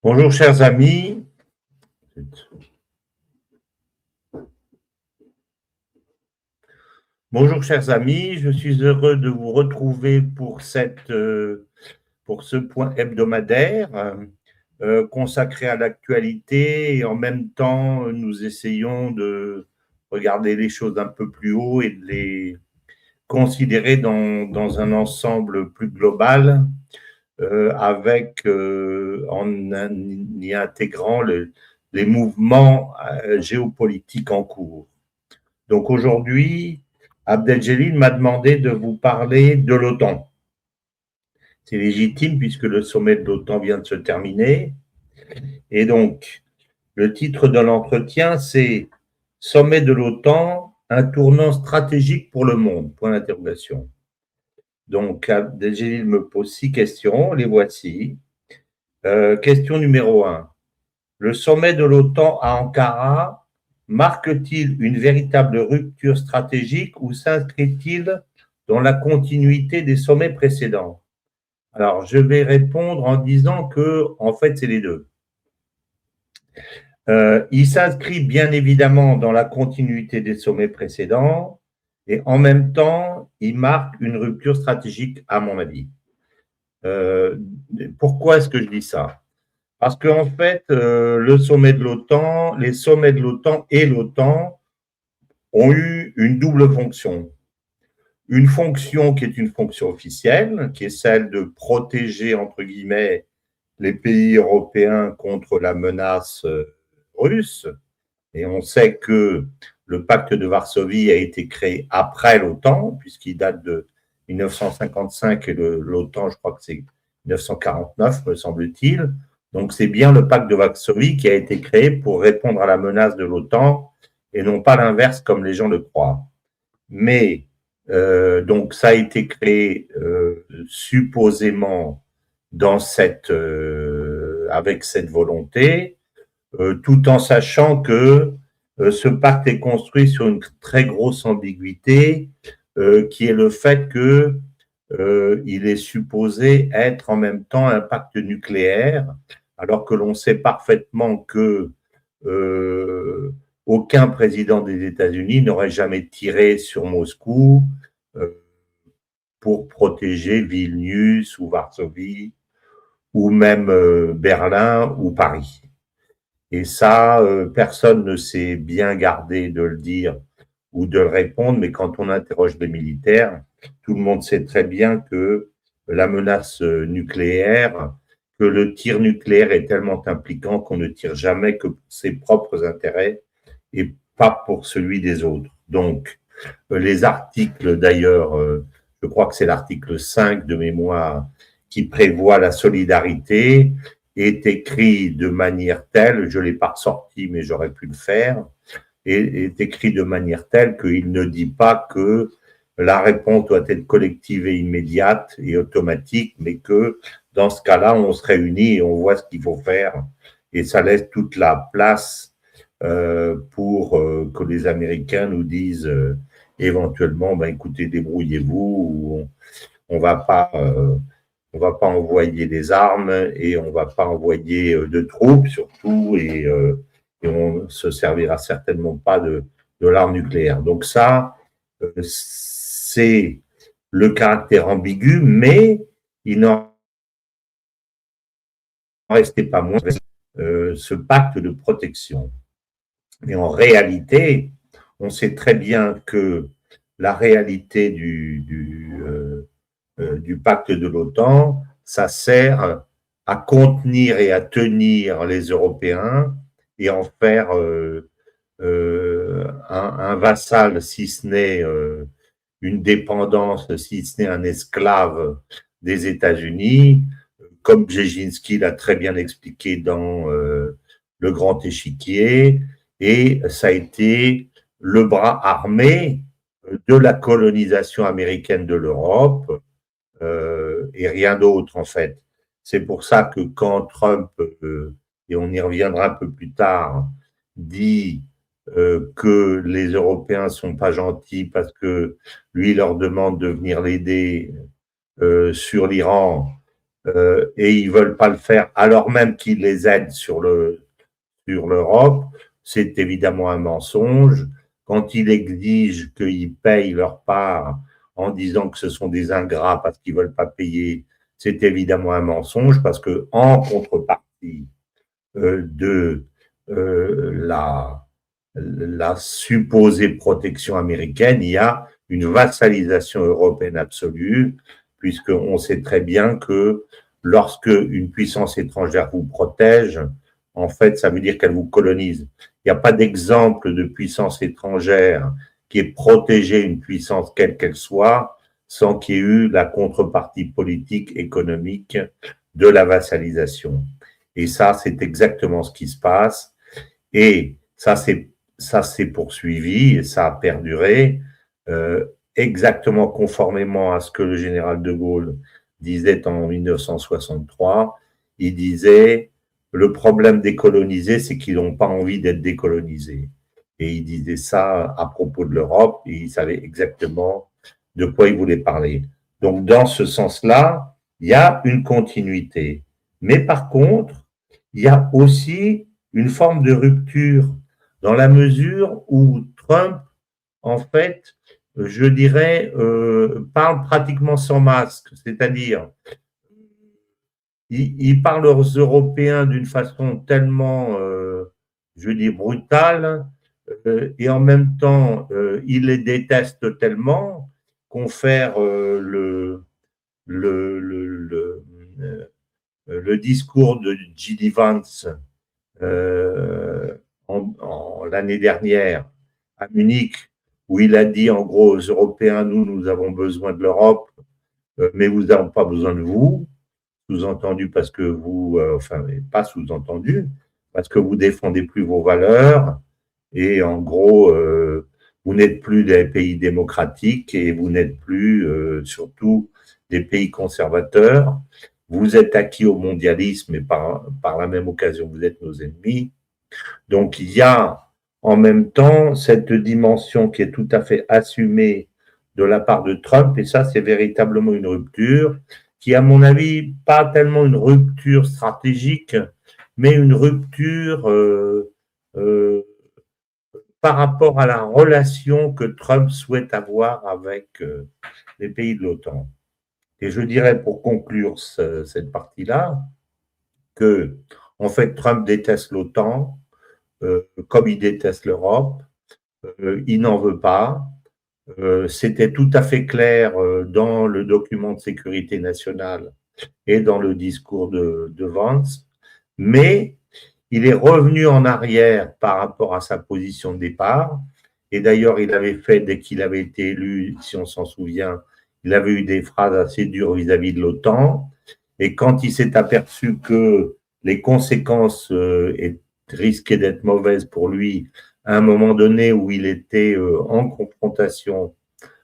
Bonjour chers amis. Bonjour chers amis, je suis heureux de vous retrouver pour ce point hebdomadaire consacré à l'actualité et en même temps nous essayons de regarder les choses d'un peu plus haut et de les considérer dans un ensemble plus global en y intégrant les mouvements géopolitiques en cours. Donc aujourd'hui, Abdeljelil m'a demandé de vous parler de l'OTAN. C'est légitime puisque le sommet de l'OTAN vient de se terminer. Et donc, le titre de l'entretien, c'est Sommet de l'OTAN, un tournant stratégique pour le monde, point d'interrogation. Donc, Abdeljelil me pose 6 questions, les voici. Question numéro 1. Le sommet de l'OTAN à Ankara marque-t-il une véritable rupture stratégique ou s'inscrit-il dans la continuité des sommets précédents? Alors, je vais répondre en disant que, en fait, c'est les deux. Il s'inscrit bien évidemment dans la continuité des sommets précédents et en même temps, il marque une rupture stratégique, à mon avis. Pourquoi est-ce que je dis ça? Parce qu'en fait, le sommet de l'OTAN, les sommets de l'OTAN et l'OTAN ont eu une double fonction. Une fonction qui est une fonction officielle, qui est celle de protéger, entre guillemets, les pays européens contre la menace russe. Et on sait que le pacte de Varsovie a été créé après l'OTAN, puisqu'il date de 1955 et l'OTAN, je crois que c'est 1949, me semble-t-il. Donc c'est bien le pacte de Varsovie qui a été créé pour répondre à la menace de l'OTAN et non pas l'inverse comme les gens le croient. Mais donc ça a été créé supposément avec cette volonté, tout en sachant que ce pacte est construit sur une très grosse ambiguïté, qui est le fait que il est supposé être en même temps un pacte nucléaire, alors que l'on sait parfaitement que aucun président des États-Unis n'aurait jamais tiré sur Moscou pour protéger Vilnius ou Varsovie ou même Berlin ou Paris. Et ça, personne ne s'est bien gardé de le dire ou de le répondre, mais quand on interroge les militaires, tout le monde sait très bien que la menace nucléaire, que le tir nucléaire est tellement impliquant qu'on ne tire jamais que pour ses propres intérêts et pas pour celui des autres. Donc, les articles, d'ailleurs, je crois que c'est l'article 5 de mémoire qui prévoit la solidarité, est écrit de manière telle, je ne l'ai pas ressorti, mais j'aurais pu le faire, est écrit de manière telle qu'il ne dit pas que la réponse doit être collective et immédiate et automatique, mais que dans ce cas-là, on se réunit et on voit ce qu'il faut faire. Et ça laisse toute la place pour que les Américains nous disent éventuellement, ben, écoutez, débrouillez-vous, ou on va pas envoyer des armes et on va pas envoyer de troupes surtout, et on se servira certainement pas de l'arme nucléaire. Donc ça, c'est le caractère ambigu, mais il n'en restait pas moins ce pacte de protection. Mais en réalité, on sait très bien que la réalité du pacte de l'OTAN, ça sert à contenir et à tenir les Européens et en faire un vassal, si ce n'est une dépendance, si ce n'est un esclave des États-Unis, comme Brzezinski l'a très bien expliqué dans Le Grand Échiquier, et ça a été le bras armé de la colonisation américaine de l'Europe, et rien d'autre en fait. C'est pour ça que quand Trump, et on y reviendra un peu plus tard, dit que les Européens sont pas gentils parce que lui leur demande de venir l'aider sur l'Iran, et ils veulent pas le faire alors même qu'ils les aident sur l'Europe, c'est évidemment un mensonge. Quand ils exigent qu'ils payent leur part en disant que ce sont des ingrats parce qu'ils veulent pas payer, c'est évidemment un mensonge parce que en contrepartie de la supposée protection américaine, il y a une vassalisation européenne absolue, puisqu'on sait très bien que lorsque une puissance étrangère vous protège, en fait, ça veut dire qu'elle vous colonise. Il n'y a pas d'exemple de puissance étrangère qui ait protégé une puissance quelle qu'elle soit sans qu'il y ait eu la contrepartie politique, économique de la vassalisation. Et ça, c'est exactement ce qui se passe. Et ça s'est poursuivi et ça a perduré exactement conformément à ce que le général de Gaulle disait en 1963. Il disait le problème des colonisés, c'est qu'ils n'ont pas envie d'être décolonisés. Et il disait ça à propos de l'Europe et il savait exactement de quoi il voulait parler. Donc, dans ce sens-là, il y a une continuité. Mais par contre, il y a aussi une forme de rupture dans la mesure où Trump, en fait, je dirais, parle pratiquement sans masque, c'est-à-dire, il parle aux Européens d'une façon tellement, je dis, brutale, et en même temps, il les déteste tellement qu'on fait le, le discours de J.D. Vance l'année dernière à Munich, où il a dit en gros aux Européens, nous avons besoin de l'Europe, mais vous n'avez pas besoin de vous, sous-entendu parce que vous, enfin, pas sous-entendu, parce que vous défendez plus vos valeurs, et en gros, vous n'êtes plus des pays démocratiques et vous n'êtes plus surtout des pays conservateurs. Vous êtes acquis au mondialisme et par la même occasion, vous êtes nos ennemis. Donc, il y a en même temps cette dimension qui est tout à fait assumée de la part de Trump, et ça, c'est véritablement une rupture qui, à mon avis, pas tellement une rupture stratégique, mais une rupture par rapport à la relation que Trump souhaite avoir avec les pays de l'OTAN. Et je dirais pour conclure cette partie-là que, en fait, Trump déteste l'OTAN, comme il déteste l'Europe, il n'en veut pas. C'était tout à fait clair dans le document de sécurité nationale et dans le discours de Vance, mais il est revenu en arrière par rapport à sa position de départ. Et d'ailleurs, il avait fait, dès qu'il avait été élu, si on s'en souvient, il avait eu des phrases assez dures vis-à-vis de l'OTAN. Et quand il s'est aperçu que les conséquences risquaient d'être mauvaises pour lui, à un moment donné où il était en confrontation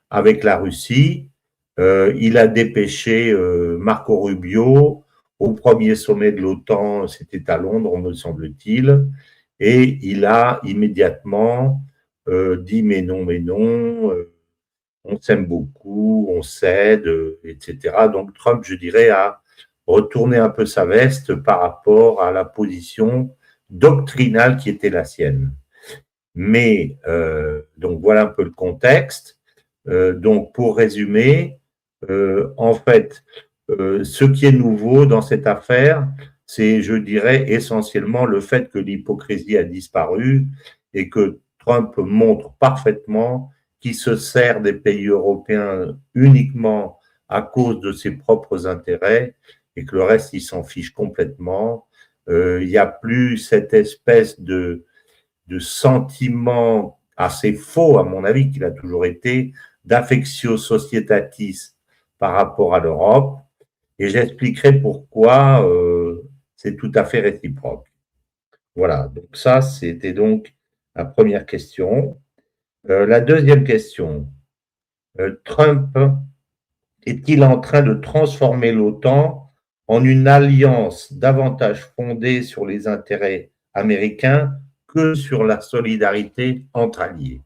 avec la Russie, il a dépêché Marco Rubio au premier sommet de l'OTAN, c'était à Londres, me semble-t-il, et il a immédiatement dit mais non, on s'aime beaucoup, on s'aide, etc. Donc Trump, je dirais, a retourné un peu sa veste par rapport à la position doctrinale qui était la sienne. Mais donc voilà un peu le contexte. Donc pour résumer, en fait, ce qui est nouveau dans cette affaire, c'est, je dirais, essentiellement le fait que l'hypocrisie a disparu et que Trump montre parfaitement qu'il se sert des pays européens uniquement à cause de ses propres intérêts et que le reste, il s'en fiche complètement. Il n'y a plus cette espèce de sentiment assez faux, à mon avis, qu'il a toujours été, d'affectio societatis par rapport à l'Europe. Et j'expliquerai pourquoi c'est tout à fait réciproque. Voilà, donc ça, c'était donc la première question. La deuxième question, Trump est-il en train de transformer l'OTAN en une alliance davantage fondée sur les intérêts américains que sur la solidarité entre alliés?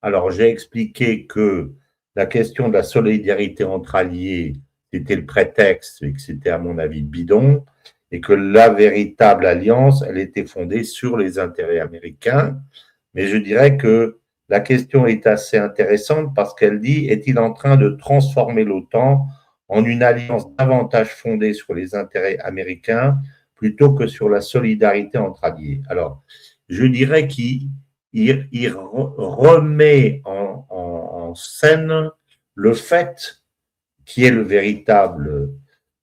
Alors, j'ai expliqué que la question de la solidarité entre alliés, c'était le prétexte et que c'était à mon avis bidon, et que la véritable alliance, elle était fondée sur les intérêts américains. Mais je dirais que la question est assez intéressante parce qu'elle dit, est-il en train de transformer l'OTAN en une alliance davantage fondée sur les intérêts américains plutôt que sur la solidarité entre alliés? Alors, je dirais qu'il remet en scène le fait qui est le véritable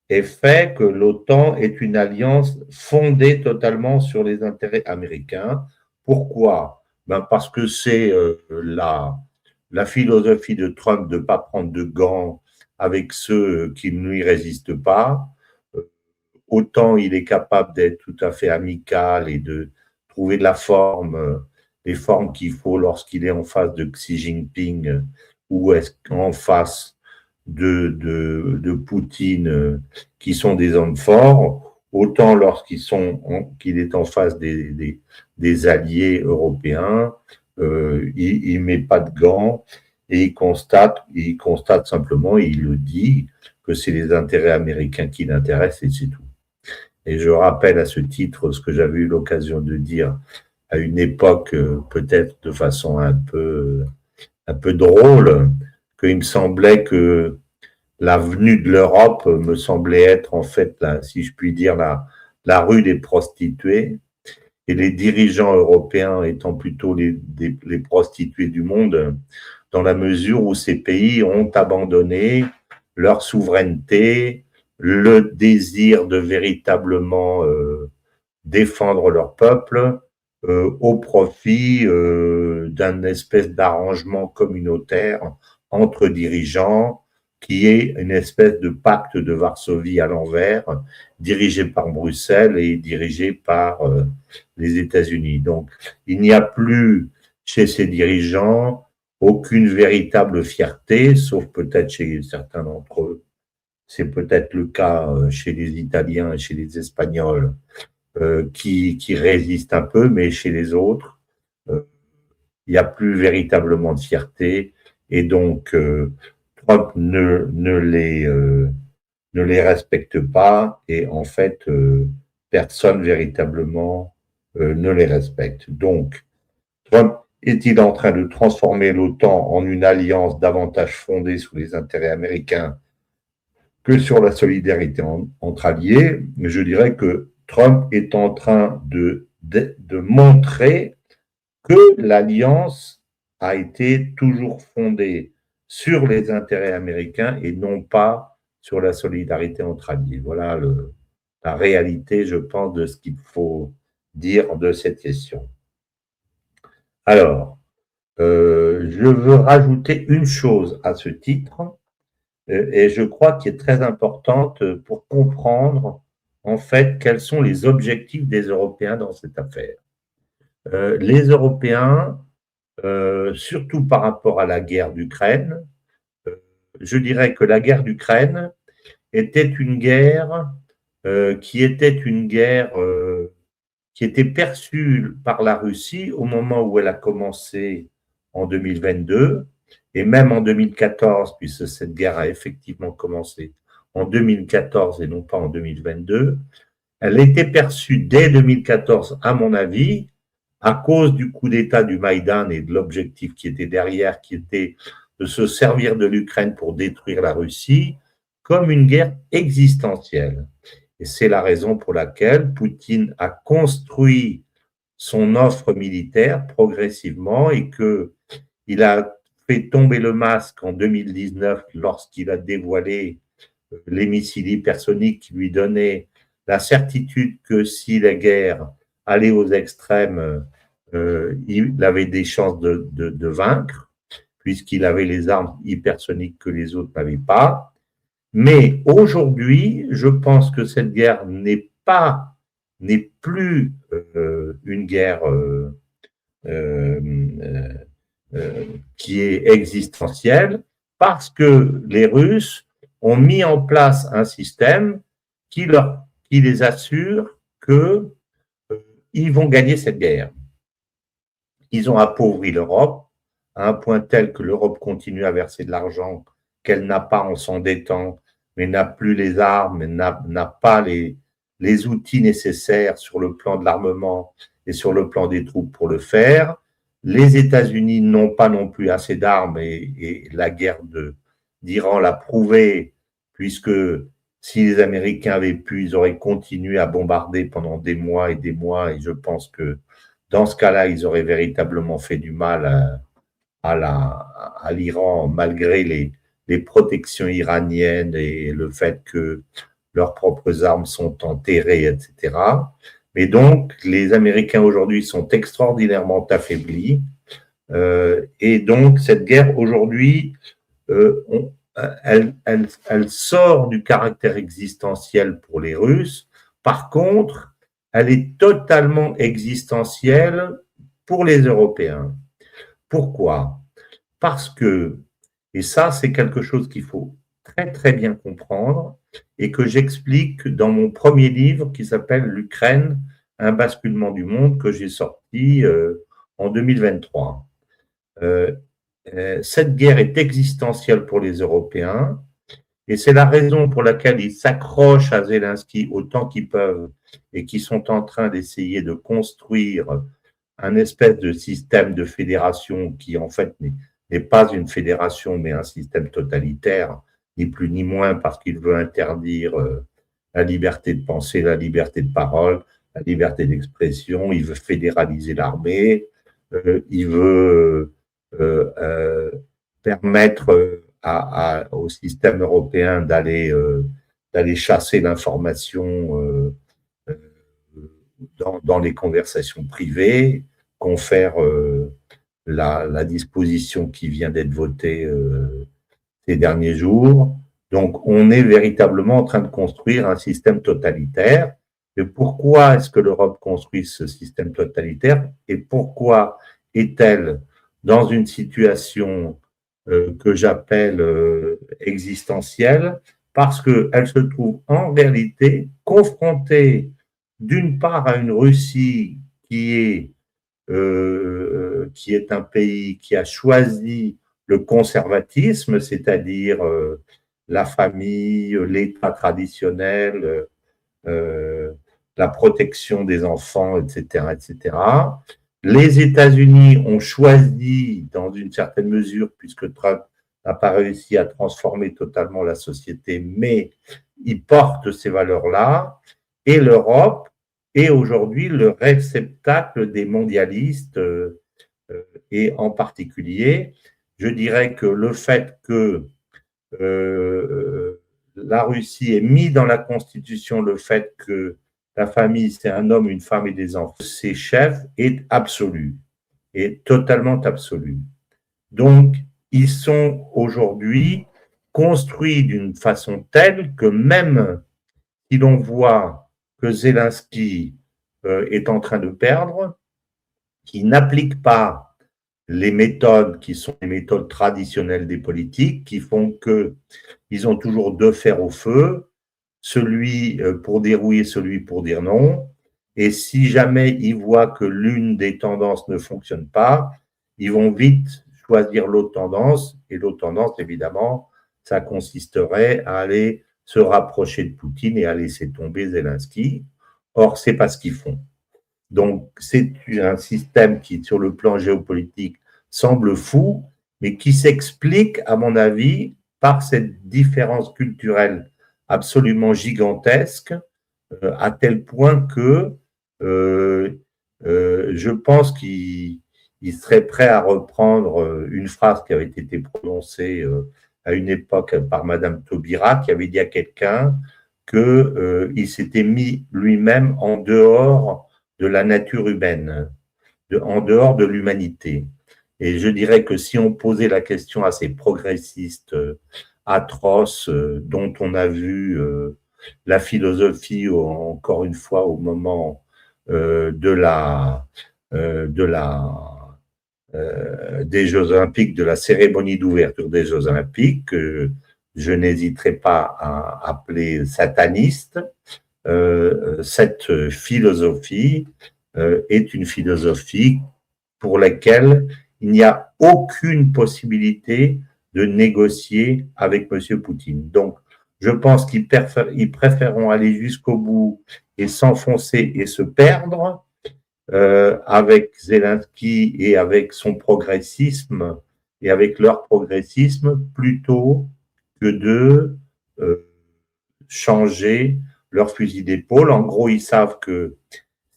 effet que l'OTAN est une alliance fondée totalement sur les intérêts américains. Pourquoi? Ben parce que c'est la philosophie de Trump de ne pas prendre de gants avec ceux qui ne lui résistent pas. Autant il est capable d'être tout à fait amical et de trouver de la forme, les formes qu'il faut lorsqu'il est en face de Xi Jinping ou est en face de Poutine, qui sont des hommes forts, autant qu'il est en face des alliés européens, il ne met pas de gants et il constate simplement, et il le dit, que c'est les intérêts américains qui l'intéressent et c'est tout. Et je rappelle à ce titre ce que j'avais eu l'occasion de dire à une époque, peut-être de façon un peu drôle, qu'il me semblait que l'avenue de l'Europe me semblait être en fait, si je puis dire, la rue des prostituées, et les dirigeants européens étant plutôt les prostituées du monde, dans la mesure où ces pays ont abandonné leur souveraineté, le désir de véritablement défendre leur peuple au profit d'un espèce d'arrangement communautaire entre dirigeants qui est une espèce de pacte de Varsovie à l'envers, dirigé par Bruxelles et dirigé par les États-Unis. Donc, il n'y a plus chez ces dirigeants aucune véritable fierté, sauf peut-être chez certains d'entre eux. C'est peut-être le cas chez les Italiens et chez les Espagnols, qui résistent un peu, mais chez les autres, il n'y a plus véritablement de fierté. Et donc, Trump ne les respecte pas et en fait, personne véritablement ne les respecte. Donc, Trump est-il en train de transformer l'OTAN en une alliance davantage fondée sur les intérêts américains que sur la solidarité entre alliés? Je dirais que Trump est en train de montrer que l'alliance a été toujours fondée sur les intérêts américains et non pas sur la solidarité entre alliés. Voilà la réalité, je pense, de ce qu'il faut dire de cette question. Alors, je veux rajouter une chose à ce titre, et je crois qu'il est très importante pour comprendre en fait quels sont les objectifs des Européens dans cette affaire. Les Européens, surtout par rapport à la guerre d'Ukraine, je dirais que la guerre d'Ukraine était une guerre qui était perçue par la Russie au moment où elle a commencé en 2022 et même en 2014, puisque cette guerre a effectivement commencé en 2014 et non pas en 2022. Elle était perçue dès 2014, à mon avis, à cause du coup d'État du Maïdan et de l'objectif qui était derrière, qui était de se servir de l'Ukraine pour détruire la Russie, comme une guerre existentielle. Et c'est la raison pour laquelle Poutine a construit son offre militaire progressivement et qu'il a fait tomber le masque en 2019 lorsqu'il a dévoilé les missiles hypersoniques qui lui donnaient la certitude que si la guerre allait aux extrêmes, il avait des chances de vaincre, puisqu'il avait les armes hypersoniques que les autres n'avaient pas. Mais aujourd'hui, je pense que cette guerre n'est plus une guerre qui est existentielle, parce que les Russes ont mis en place un système qui les assure qu'ils vont gagner cette guerre. Ils ont appauvri l'Europe à un point tel que l'Europe continue à verser de l'argent qu'elle n'a pas en s'endettant, mais n'a plus les armes, n'a pas les outils nécessaires sur le plan de l'armement et sur le plan des troupes pour le faire. Les États-Unis n'ont pas non plus assez d'armes et la guerre d'Iran l'a prouvé, puisque si les Américains avaient pu, ils auraient continué à bombarder pendant des mois, et je pense que dans ce cas-là, ils auraient véritablement fait du mal à l'Iran, malgré les protections iraniennes et le fait que leurs propres armes sont enterrées, etc. Mais donc, les Américains aujourd'hui sont extraordinairement affaiblis. Et donc, cette guerre aujourd'hui, elle sort du caractère existentiel pour les Russes. Par contre, elle est totalement existentielle pour les Européens. Pourquoi? Parce que, et ça c'est quelque chose qu'il faut très très bien comprendre et que j'explique dans mon premier livre qui s'appelle L'Ukraine, un basculement du monde, que j'ai sorti en 2023. Cette guerre est existentielle pour les Européens et c'est la raison pour laquelle ils s'accrochent à Zelensky autant qu'ils peuvent et qui sont en train d'essayer de construire un espèce de système de fédération qui en fait n'est pas une fédération mais un système totalitaire, ni plus ni moins, parce qu'il veut interdire la liberté de penser, la liberté de parole, la liberté d'expression, il veut fédéraliser l'armée, il veut permettre au système européen d'aller chasser l'information dans les conversations privées, confère la disposition qui vient d'être votée ces derniers jours. Donc, on est véritablement en train de construire un système totalitaire. Et pourquoi est-ce que l'Europe construit ce système totalitaire et pourquoi est-elle dans une situation que j'appelle existentielle? Parce qu'elle se trouve en réalité confrontée d'une part à une Russie qui est un pays qui a choisi le conservatisme, c'est-à-dire la famille, l'État traditionnel, la protection des enfants, etc., etc. Les États-Unis ont choisi, dans une certaine mesure, puisque Trump n'a pas réussi à transformer totalement la société, mais il porte ces valeurs-là, et l'Europe est aujourd'hui le réceptacle des mondialistes, et en particulier, je dirais que le fait que la Russie ait mis dans la Constitution le fait que la famille, c'est un homme, une femme et des enfants, ses chefs, est absolu, est totalement absolu. Donc, ils sont aujourd'hui construits d'une façon telle que même si l'on voit que Zelensky est en train de perdre, qui n'applique pas les méthodes qui sont les méthodes traditionnelles des politiques, qui font qu'ils ont toujours deux fers au feu, celui pour dire oui et celui pour dire non. Et si jamais ils voient que l'une des tendances ne fonctionne pas, ils vont vite choisir l'autre tendance. Et l'autre tendance, évidemment, ça consisterait à aller se rapprocher de Poutine et à laisser tomber Zelensky. Or, c'est pas ce qu'ils font. Donc, c'est un système qui, sur le plan géopolitique, semble fou, mais qui s'explique, à mon avis, par cette différence culturelle absolument gigantesque, à tel point que je pense qu'il serait prêt à reprendre une phrase qui avait été prononcée à une époque par Madame Taubira, qui avait dit à quelqu'un qu'il s'était mis lui-même en dehors de la nature humaine, en dehors de l'humanité. Et je dirais que si on posait la question à ces progressistes atroces dont on a vu la philosophie, encore une fois, au moment des Jeux Olympiques, de la cérémonie d'ouverture des Jeux Olympiques, que je n'hésiterai pas à appeler sataniste, cette philosophie est une philosophie pour laquelle il n'y a aucune possibilité de négocier avec M. Poutine. Donc, Je pense qu'ils préféreront aller jusqu'au bout et s'enfoncer et se perdre avec Zelensky et avec son progressisme et avec leur progressisme plutôt que de changer leur fusil d'épaule. En gros, ils savent que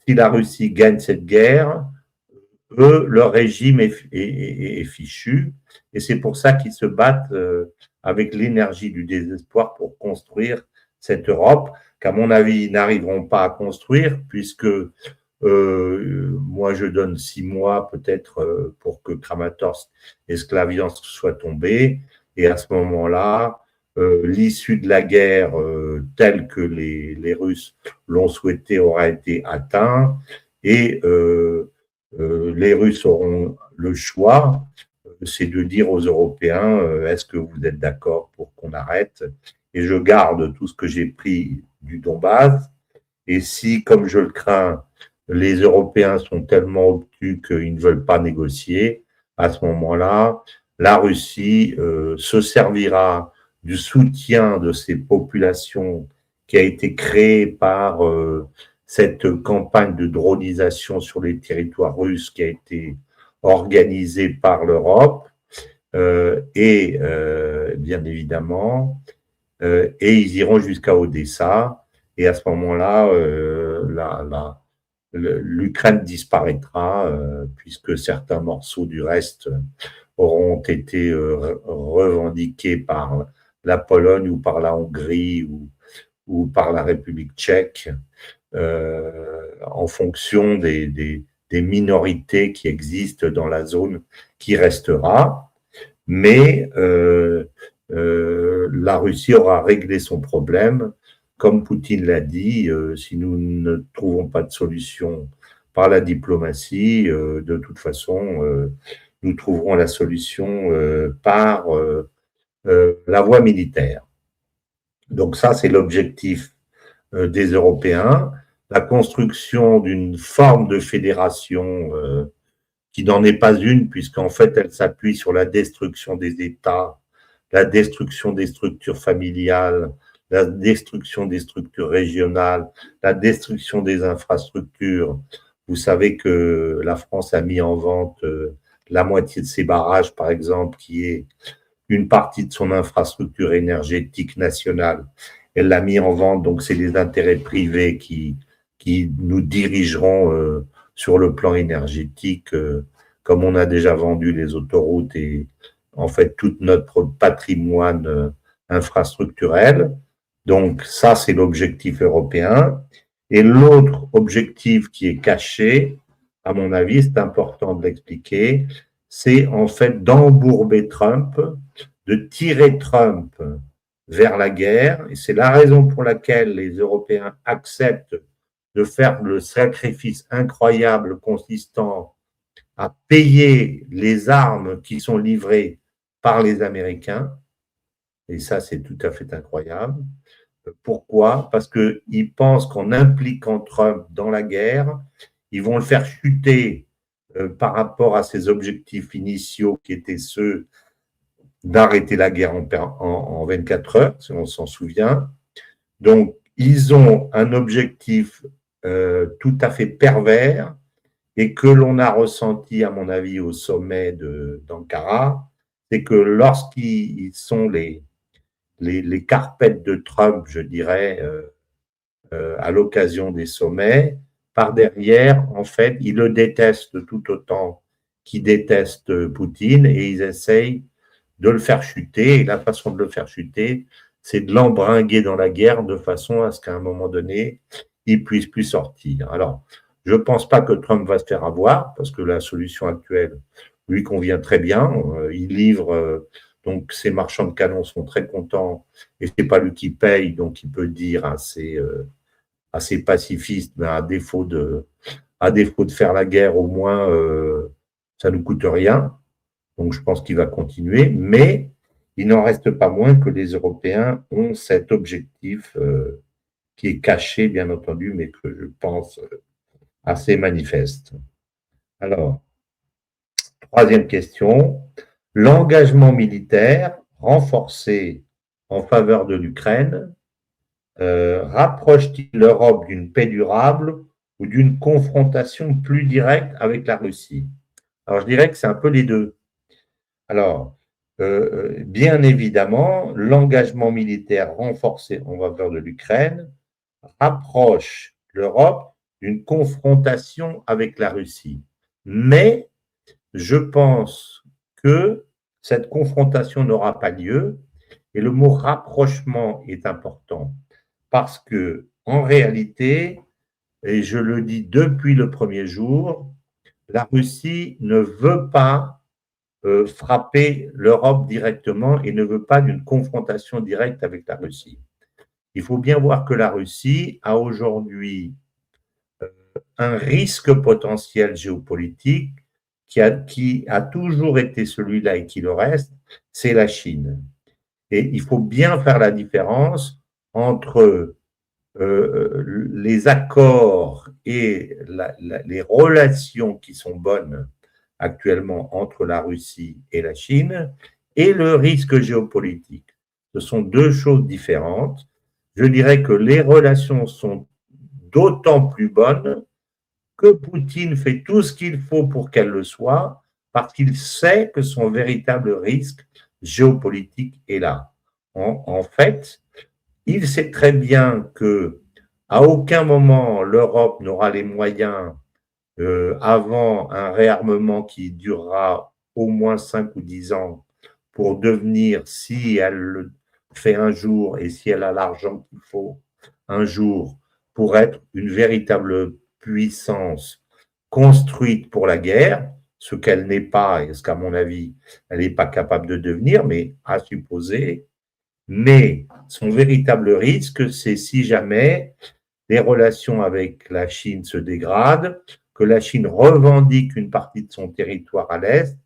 si la Russie gagne cette guerre, eux, leur régime est fichu. Et c'est pour ça qu'ils se battent avec l'énergie du désespoir pour construire cette Europe qu'à mon avis, ils n'arriveront pas à construire puisque moi, je donne 6 mois peut-être pour que Kramatorsk et Sklaviansk soient tombés. Et à ce moment-là, l'issue de la guerre telle que les Russes l'ont souhaité aura été atteinte et les Russes auront le choix, c'est de dire aux Européens, est-ce que vous êtes d'accord pour qu'on arrête? Et je garde tout ce que j'ai pris du Donbass. Et si, comme je le crains, les Européens sont tellement obtus qu'ils ne veulent pas négocier, à ce moment-là, la Russie se servira du soutien de ces populations qui a été créée par cette campagne de dronisation sur les territoires russes qui a été organisée par l'Europe et bien évidemment, et ils iront jusqu'à Odessa. Et à ce moment-là, l'Ukraine disparaîtra puisque certains morceaux du reste auront été revendiqués par la Pologne ou par la Hongrie ou par la République tchèque en fonction des minorités qui existent dans la zone qui restera. Mais la Russie aura réglé son problème. Comme Poutine l'a dit, si nous ne trouvons pas de solution par la diplomatie, de toute façon, nous trouverons la solution par la voie militaire. Donc ça, c'est l'objectif des Européens, la construction d'une forme de fédération qui n'en est pas une, puisqu'en fait, elle s'appuie sur la destruction des États, la destruction des structures familiales, la destruction des structures régionales, la destruction des infrastructures. Vous savez que la France a mis en vente la moitié de ses barrages, par exemple, qui est une partie de son infrastructure énergétique nationale. Elle l'a mis en vente, donc c'est les intérêts privés qui nous dirigeront sur le plan énergétique, comme on a déjà vendu les autoroutes et en fait tout notre patrimoine infrastructurel. Donc ça, c'est l'objectif européen. Et l'autre objectif qui est caché, à mon avis, c'est important de l'expliquer, c'est en fait d'embourber Trump, de tirer Trump vers la guerre. Et c'est la raison pour laquelle les Européens acceptent de faire le sacrifice incroyable consistant à payer les armes qui sont livrées par les Américains. Et ça, c'est tout à fait incroyable. Pourquoi? Parce qu'ils pensent qu'en impliquant Trump dans la guerre, ils vont le faire chuter par rapport à ses objectifs initiaux qui étaient ceux d'arrêter la guerre en 24 heures, si on s'en souvient. Donc, ils ont un objectif tout à fait pervers et que l'on a ressenti, à mon avis, au sommet d'Ankara, c'est que lorsqu'ils sont les carpettes de Trump, je dirais, à l'occasion des sommets, par derrière, en fait, ils le détestent tout autant qu'ils détestent Poutine et ils essayent de le faire chuter. Et la façon de le faire chuter, c'est de l'embringuer dans la guerre de façon à ce qu'à un moment donné, il ne puisse plus sortir. Alors, je ne pense pas que Trump va se faire avoir, parce que la solution actuelle lui convient très bien. Il livre, donc ses marchands de canons sont très contents, et ce n'est pas lui qui paye, donc il peut dire assez pacifiste, mais à défaut de faire la guerre, au moins, ça ne nous coûte rien. Donc, je pense qu'il va continuer, mais il n'en reste pas moins que les Européens ont cet objectif qui est caché, bien entendu, mais que je pense assez manifeste. Alors, troisième question. L'engagement militaire renforcé en faveur de l'Ukraine rapproche-t-il l'Europe d'une paix durable ou d'une confrontation plus directe avec la Russie? Alors, je dirais que c'est un peu les deux. Alors, bien évidemment, l'engagement militaire renforcé en faveur de l'Ukraine rapproche l'Europe d'une confrontation avec la Russie. Mais je pense que cette confrontation n'aura pas lieu et le mot rapprochement est important parce que, en réalité, et je le dis depuis le premier jour, la Russie ne veut pas frapper l'Europe directement et ne veut pas d'une confrontation directe avec la Russie. Il faut bien voir que la Russie a aujourd'hui un risque potentiel géopolitique qui a toujours été celui-là et qui le reste, c'est la Chine. Et il faut bien faire la différence entre les accords et les relations qui sont bonnes actuellement entre la Russie et la Chine et le risque géopolitique. Ce sont deux choses différentes. Je dirais que les relations sont d'autant plus bonnes que Poutine fait tout ce qu'il faut pour qu'elles le soient, parce qu'il sait que son véritable risque géopolitique est là. En fait, il sait très bien que à aucun moment l'Europe n'aura les moyens, avant un réarmement qui durera au moins 5 ou 10 ans, pour devenir, si elle le fait un jour et si elle a l'argent qu'il faut un jour, pour être une véritable puissance construite pour la guerre, ce qu'elle n'est pas, et ce qu'à mon avis, elle n'est pas capable de devenir, mais à supposer. Mais son véritable risque, c'est si jamais les relations avec la Chine se dégradent, que la Chine revendique une partie de son territoire à l'Est.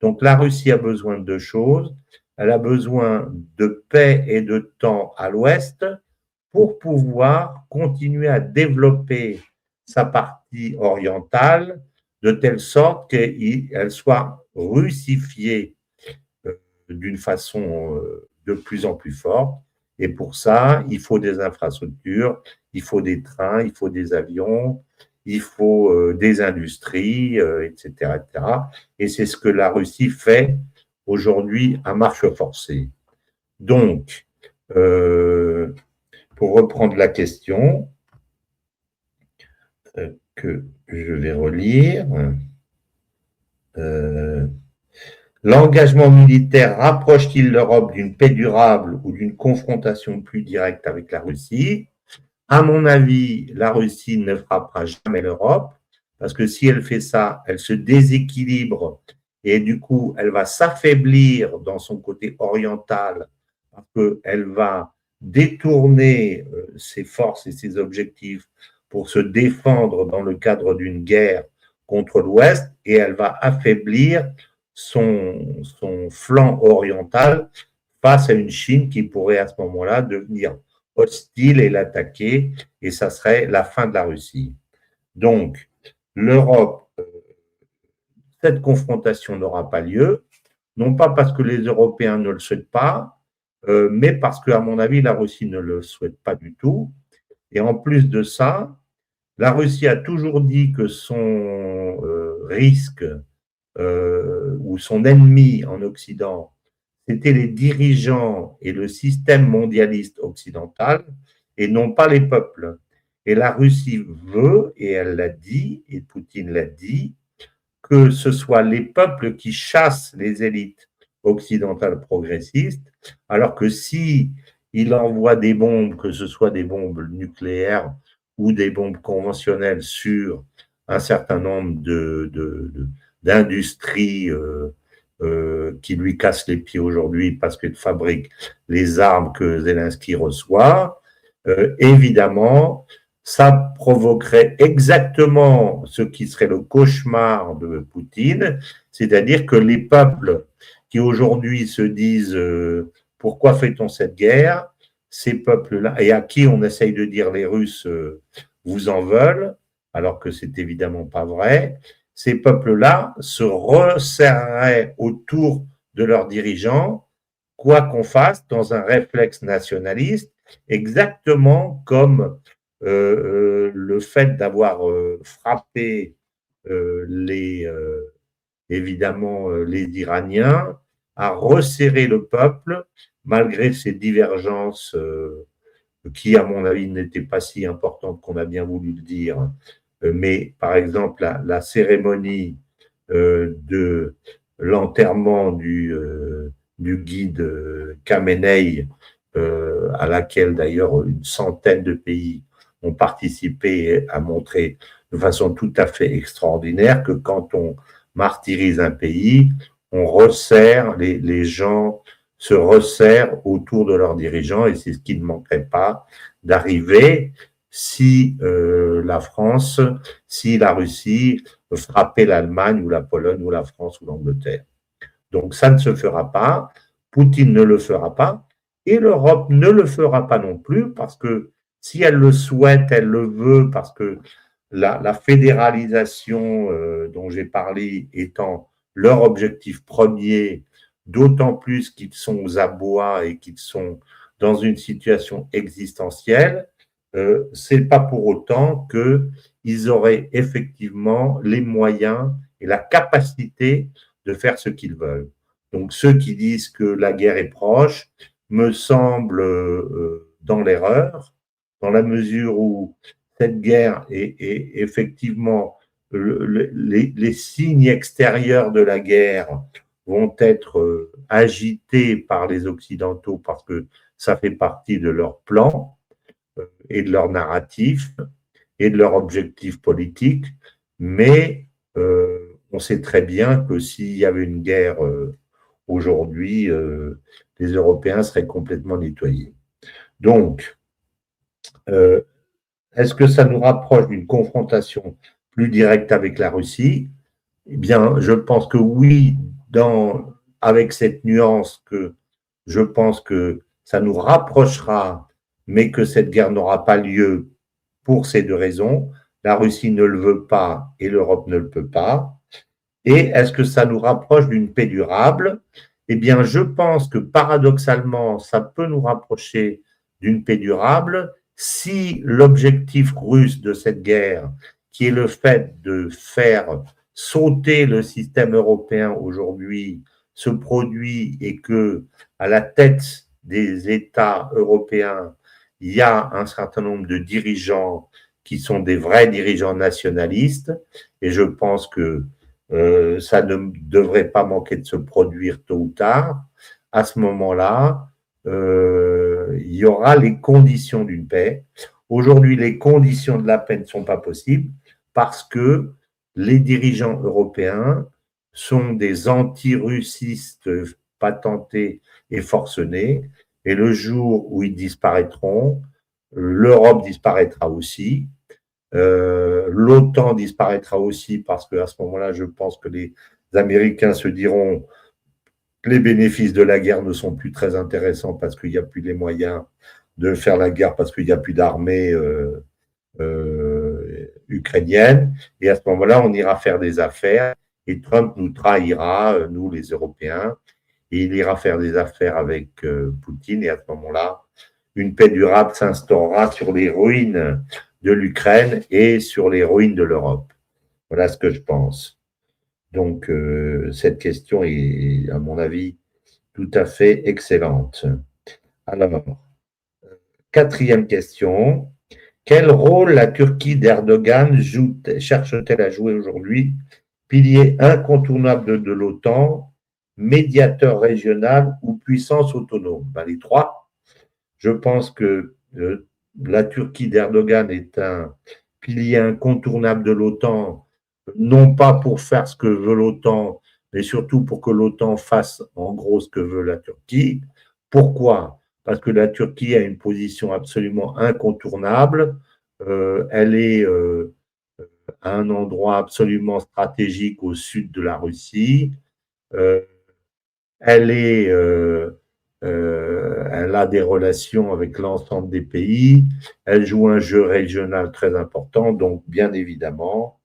Donc la Russie a besoin de deux choses. Elle a besoin de paix et de temps à l'Ouest pour pouvoir continuer à développer sa partie orientale de telle sorte qu'elle soit russifiée d'une façon de plus en plus forte. Et pour ça, il faut des infrastructures, il faut des trains, il faut des avions, il faut des industries, etc., etc. Et c'est ce que la Russie fait aujourd'hui à marche forcée. Donc, pour reprendre la question que je vais relire, l'engagement militaire rapproche-t-il l'Europe d'une paix durable ou d'une confrontation plus directe avec la Russie? À mon avis, la Russie ne frappera jamais l'Europe, parce que si elle fait ça, elle se déséquilibre et du coup, elle va s'affaiblir dans son côté oriental, parce qu'elle va détourner ses forces et ses objectifs pour se défendre dans le cadre d'une guerre contre l'Ouest, et elle va affaiblir son flanc oriental face à une Chine qui pourrait à ce moment-là devenir hostile et l'attaquer, et ça serait la fin de la Russie. Donc, l'Europe, cette confrontation n'aura pas lieu, non pas parce que les Européens ne le souhaitent pas, mais parce qu'à mon avis, la Russie ne le souhaite pas du tout. Et en plus de ça, la Russie a toujours dit que son risque ou son ennemi en Occident, c'était les dirigeants et le système mondialiste occidental et non pas les peuples. Et la Russie veut, et elle l'a dit, et Poutine l'a dit, que ce soit les peuples qui chassent les élites occidentales progressistes, alors que si il envoie des bombes, que ce soit des bombes nucléaires ou des bombes conventionnelles sur un certain nombre d'industries qui lui cassent les pieds aujourd'hui parce qu'elle fabrique les armes que Zelensky reçoit, évidemment, ça provoquerait exactement ce qui serait le cauchemar de Poutine, c'est-à-dire que les peuples qui aujourd'hui se disent pourquoi fait-on cette guerre, ces peuples-là, et à qui on essaye de dire les Russes vous en veulent, alors que c'est évidemment pas vrai, ces peuples-là se resserreraient autour de leurs dirigeants quoi qu'on fasse, dans un réflexe nationaliste, exactement comme le fait d'avoir frappé évidemment les Iraniens, a resserré le peuple, malgré ces divergences qui, à mon avis, n'étaient pas si importantes qu'on a bien voulu le dire. Mais, par exemple, la cérémonie de l'enterrement du guide Khamenei, à laquelle d'ailleurs une centaine de pays ont participé, a montré de façon tout à fait extraordinaire que quand on martyrise un pays, on resserre, les gens se resserrent autour de leurs dirigeants, et c'est ce qui ne manquerait pas d'arriver si la France, si la Russie frappait l'Allemagne ou la Pologne ou la France ou l'Angleterre. Donc ça ne se fera pas, Poutine ne le fera pas, et l'Europe ne le fera pas non plus, parce que si elle le souhaite, elle le veut, parce que la fédéralisation dont j'ai parlé étant leur objectif premier, d'autant plus qu'ils sont aux abois et qu'ils sont dans une situation existentielle, c'est pas pour autant qu'ils auraient effectivement les moyens et la capacité de faire ce qu'ils veulent. Donc ceux qui disent que la guerre est proche me semblent dans l'erreur, dans la mesure où cette guerre est effectivement les signes extérieurs de la guerre vont être agités par les Occidentaux parce que ça fait partie de leur plan et de leur narratif et de leur objectif politique, mais on sait très bien que s'il y avait une guerre aujourd'hui, les Européens seraient complètement nettoyés. Donc, est-ce que ça nous rapproche d'une confrontation plus directe avec la Russie? Eh bien, je pense que oui, avec cette nuance que je pense que ça nous rapprochera, mais que cette guerre n'aura pas lieu pour ces deux raisons. La Russie ne le veut pas et l'Europe ne le peut pas. Et est-ce que ça nous rapproche d'une paix durable? Eh bien, je pense que paradoxalement, ça peut nous rapprocher d'une paix durable si l'objectif russe de cette guerre, qui est le fait de faire sauter le système européen aujourd'hui, se produit et que à la tête des États européens, il y a un certain nombre de dirigeants qui sont des vrais dirigeants nationalistes, et je pense que ça ne devrait pas manquer de se produire tôt ou tard. À ce moment-là, il y aura les conditions d'une paix. Aujourd'hui, les conditions de la paix ne sont pas possibles parce que les dirigeants européens sont des anti-russistes patentés et forcenés, et le jour où ils disparaîtront, l'Europe disparaîtra aussi. L'OTAN disparaîtra aussi parce qu'à ce moment-là, je pense que les Américains se diront que les bénéfices de la guerre ne sont plus très intéressants parce qu'il n'y a plus les moyens de faire la guerre, parce qu'il n'y a plus d'armée ukrainienne. Et à ce moment-là, on ira faire des affaires et Trump nous trahira, nous les Européens, et il ira faire des affaires avec Poutine. Et à ce moment-là, une paix durable s'instaurera sur les ruines de l'Ukraine et sur les ruines de l'Europe. Voilà ce que je pense. Donc, cette question est, à mon avis, tout à fait excellente. Alors, quatrième question. Quel rôle la Turquie d'Erdogan cherche-t-elle à jouer aujourd'hui? Pilier incontournable de l'OTAN, médiateur régional ou puissance autonome? Ben, les trois. Je pense que la Turquie d'Erdogan est un pilier incontournable de l'OTAN, non pas pour faire ce que veut l'OTAN, mais surtout pour que l'OTAN fasse en gros ce que veut la Turquie. Pourquoi? Parce que la Turquie a une position absolument incontournable. Elle est à un endroit absolument stratégique au sud de la Russie. Elle a des relations avec l'ensemble des pays, elle joue un jeu régional très important, donc bien évidemment,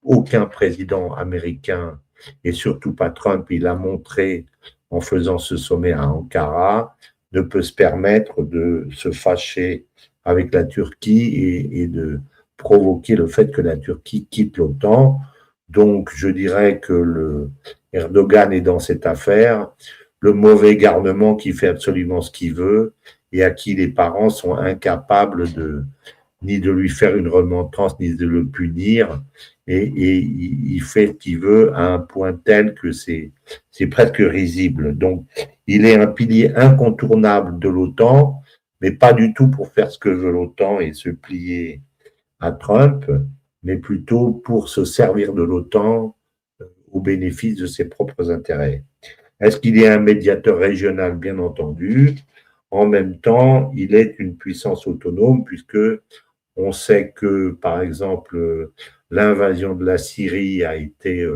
aucun président américain, et surtout pas Trump, il a montré en faisant ce sommet à Ankara, ne peut se permettre de se fâcher avec la Turquie et de provoquer le fait que la Turquie quitte l'OTAN. Donc, je dirais que Erdogan est dans cette affaire, le mauvais garnement qui fait absolument ce qu'il veut et à qui les parents sont incapables ni de lui faire une remontrance, ni de le punir. Et il fait ce qu'il veut à un point tel que c'est presque risible. Donc, il est un pilier incontournable de l'OTAN, mais pas du tout pour faire ce que veut l'OTAN et se plier à Trump, mais plutôt pour se servir de l'OTAN au bénéfice de ses propres intérêts. Est-ce qu'il est un médiateur régional? Bien entendu. En même temps, il est une puissance autonome puisque on sait que, par exemple, l'invasion de la Syrie a été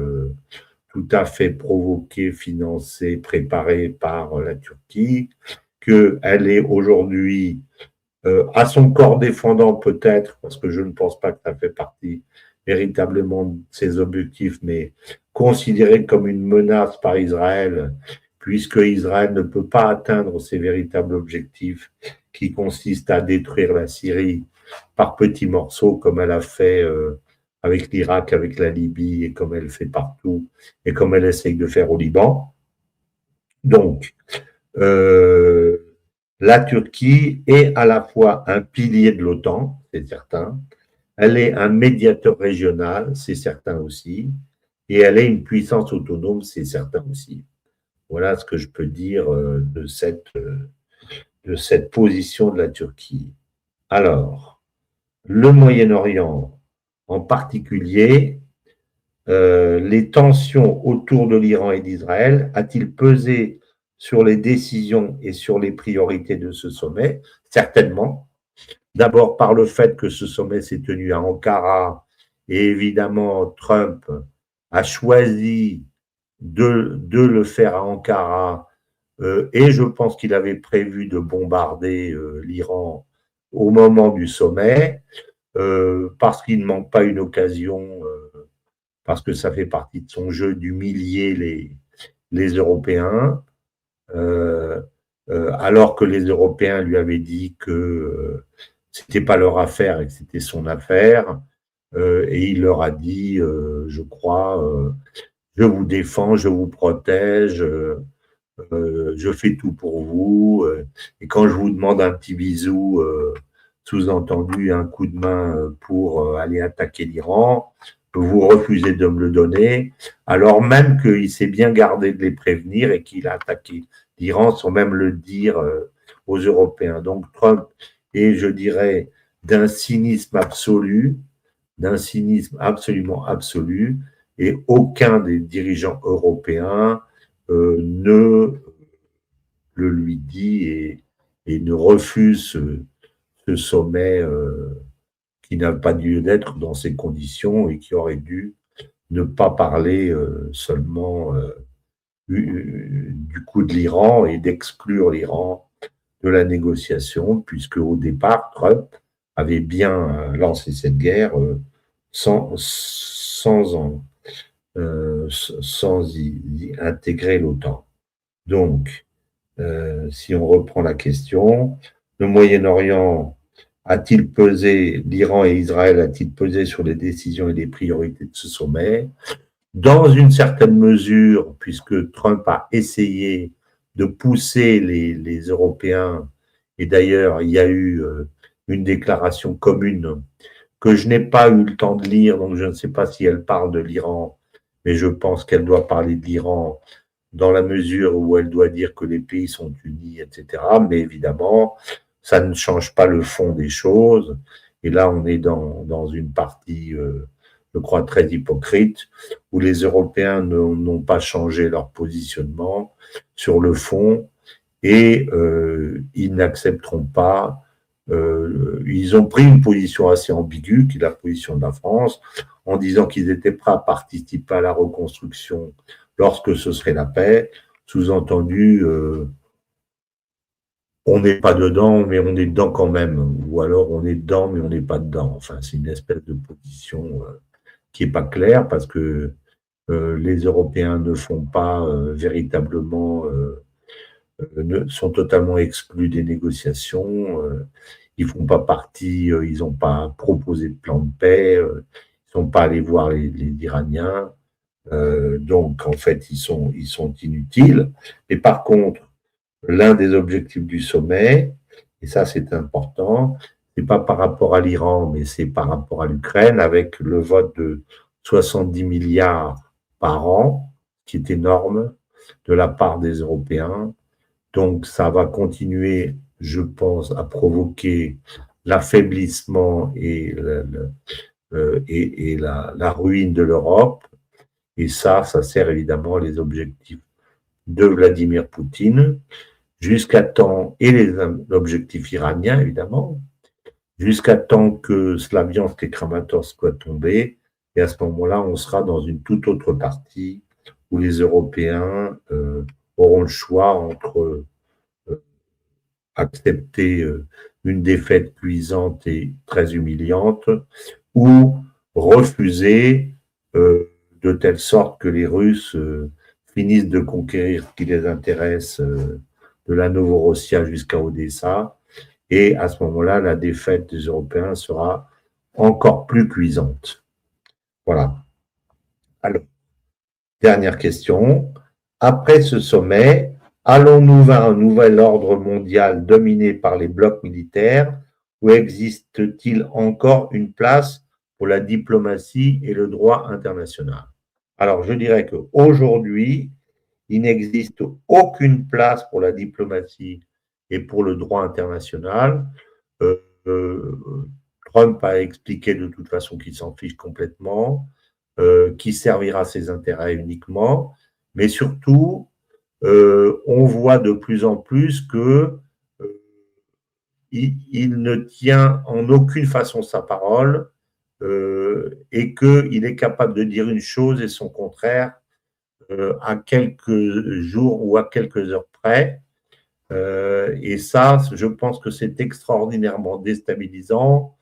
tout à fait provoquée, financée, préparée par la Turquie, qu'elle est aujourd'hui à son corps défendant peut-être, parce que je ne pense pas que ça fait partie véritablement de ses objectifs, mais considérée comme une menace par Israël, puisque Israël ne peut pas atteindre ses véritables objectifs qui consistent à détruire la Syrie par petits morceaux, comme elle a fait avec l'Irak, avec la Libye, et comme elle fait partout, et comme elle essaye de faire au Liban. Donc, la Turquie est à la fois un pilier de l'OTAN, c'est certain, elle est un médiateur régional, c'est certain aussi, et elle est une puissance autonome, c'est certain aussi. Voilà ce que je peux dire de cette position de la Turquie. Alors, le Moyen-Orient en particulier, les tensions autour de l'Iran et d'Israël, a-t-il pesé sur les décisions et sur les priorités de ce sommet? Certainement. D'abord par le fait que ce sommet s'est tenu à Ankara et évidemment Trump a choisi de le faire à Ankara et je pense qu'il avait prévu de bombarder l'Iran au moment du sommet parce qu'il ne manque pas une occasion parce que ça fait partie de son jeu d'humilier les Européens, alors que les Européens lui avaient dit que c'était pas leur affaire et que c'était son affaire. Et il leur a dit, je crois, je vous défends, je vous protège, je fais tout pour vous. Et quand je vous demande un petit bisou, sous-entendu un coup de main pour aller attaquer l'Iran, vous refusez de me le donner, alors même qu'il s'est bien gardé de les prévenir et qu'il a attaqué l'Iran sans même le dire aux Européens. Donc Trump est, je dirais, d'un cynisme absolument absolu, et aucun des dirigeants européens ne le lui dit et ne refuse ce sommet qui n'a pas lieu d'être dans ces conditions et qui aurait dû ne pas parler seulement du coup de l'Iran et d'exclure l'Iran de la négociation, puisque au départ, Trump avait bien lancé cette guerre sans y intégrer l'OTAN. Donc, si on reprend la question, le Moyen-Orient a-t-il pesé, l'Iran et Israël a-t-il pesé sur les décisions et les priorités de ce sommet? Dans une certaine mesure, puisque Trump a essayé de pousser les Européens, et d'ailleurs il y a eu une déclaration commune que je n'ai pas eu le temps de lire, donc je ne sais pas si elle parle de l'Iran, mais je pense qu'elle doit parler de l'Iran dans la mesure où elle doit dire que les pays sont unis, etc. Mais évidemment, ça ne change pas le fond des choses. Et là, on est dans une partie, je crois, très hypocrite, où les Européens n'ont pas changé leur positionnement sur le fond et ils n'accepteront pas. Ils ont pris une position assez ambiguë, qui est la position de la France, en disant qu'ils étaient prêts à participer à la reconstruction lorsque ce serait la paix. Sous-entendu, on n'est pas dedans, mais on est dedans quand même. Ou alors on est dedans, mais on n'est pas dedans. Enfin, c'est une espèce de position qui n'est pas claire parce que les Européens ne font pas véritablement, sont totalement exclus des négociations. Ils font pas partie, ils n'ont pas proposé de plan de paix, ils sont pas allés voir les Iraniens. Donc, en fait, ils sont inutiles. Mais par contre, l'un des objectifs du sommet, et ça c'est important, c'est pas par rapport à l'Iran, mais c'est par rapport à l'Ukraine, avec le vote de 70 milliards par an, qui est énorme, de la part des Européens. Donc ça va continuer, je pense, à provoquer l'affaiblissement la ruine de l'Europe. Et ça sert évidemment les objectifs de Vladimir Poutine, jusqu'à temps, et l'objectif iranien, évidemment, jusqu'à temps que Slaviansk et Kramatorsk soient tombés. Et à ce moment-là, on sera dans une toute autre partie où les Européens auront le choix entre accepter une défaite cuisante et très humiliante ou refuser de telle sorte que les Russes finissent de conquérir ce qui les intéresse de la Novorossia jusqu'à Odessa. Et à ce moment-là, la défaite des Européens sera encore plus cuisante. Voilà. Alors, dernière question. Après ce sommet, allons-nous vers un nouvel ordre mondial dominé par les blocs militaires ou existe-t-il encore une place pour la diplomatie et le droit international? Alors, je dirais qu'aujourd'hui, il n'existe aucune place pour la diplomatie et pour le droit international. Euh, euh, Trump a expliqué de toute façon qu'il s'en fiche complètement, qui servira ses intérêts uniquement, mais surtout, on voit de plus en plus que il ne tient en aucune façon sa parole et qu'il est capable de dire une chose et son contraire à quelques jours ou à quelques heures près. Et ça, je pense que c'est extraordinairement déstabilisant,